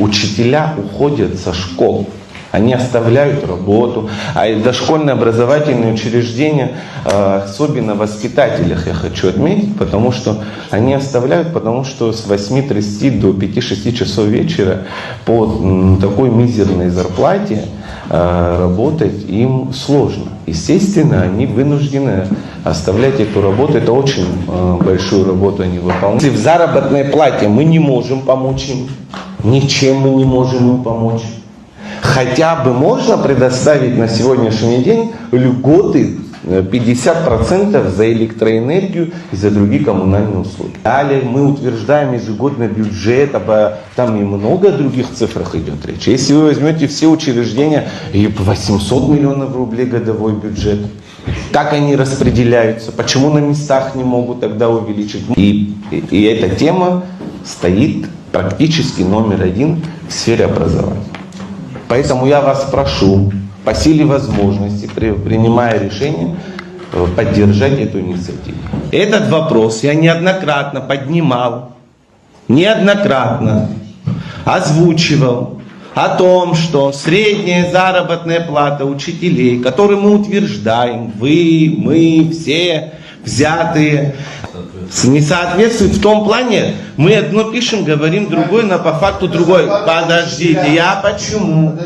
учителя уходят со школ. Они оставляют работу, а и дошкольные образовательные учреждения, особенно в воспитателях, я хочу отметить, потому что они оставляют, потому что с 8:30 до 5-6 часов вечера по такой мизерной зарплате работать им сложно. Естественно, они вынуждены оставлять эту работу. Это очень большую работу они выполняют. Если в заработной плате мы не можем помочь им, ничем мы не можем им помочь. Хотя бы можно предоставить на сегодняшний день льготы 50% за электроэнергию и за другие коммунальные услуги. Далее мы утверждаем ежегодный бюджет, там и много других цифрах идет речь. Если вы возьмете все учреждения, и 800 миллионов рублей годовой бюджет. Как они распределяются, почему на местах не могут тогда увеличить. И эта тема стоит практически номер 1 в сфере образования. Поэтому я вас прошу, по силе возможности, принимая решение, поддержать эту инициативу. Этот вопрос я неоднократно поднимал, озвучивал о том, что средняя заработная плата учителей, которую мы утверждаем, вы, мы, все взятые, не соответствует в том плане, мы одно пишем, говорим другое, но по факту другое. Подождите, я почему?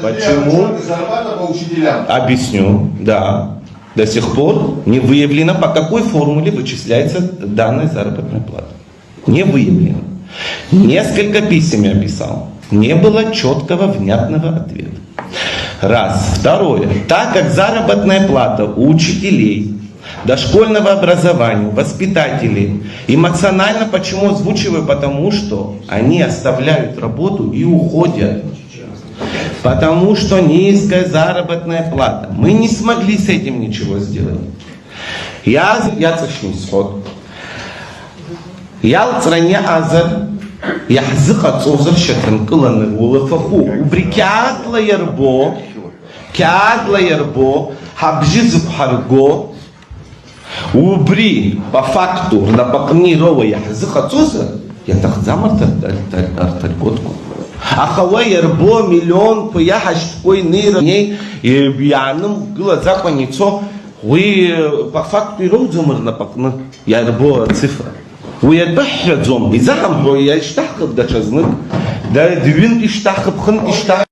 Объясню, да. До сих пор не выявлено, по какой формуле вычисляется данная заработная плата. Не выявлено. Несколько писем я писал. Не было четкого, внятного ответа. Раз. Второе. Так как заработная плата у учителей, дошкольного образования, воспитателей, эмоционально почему озвучиваю? Потому что они оставляют работу и уходят. Потому что низкая заработная плата. Мы не смогли с этим ничего сделать. Я сход. Я стране азар. Я захотел шатран кыланы улафаху. Убрикятла ярбо, хабжизуб харго. Убри по факту на пакнировая захотелся, я так замарта арталькотку. А хавай ярбо миллион пояхаш такой ней и бьяным глаза поницо. Вы по факту и розумер на пакна ярбо цифра. Вы отбахрат зом. И захам бо я иштахков дачазнык. Да двин иштахков хан иштах.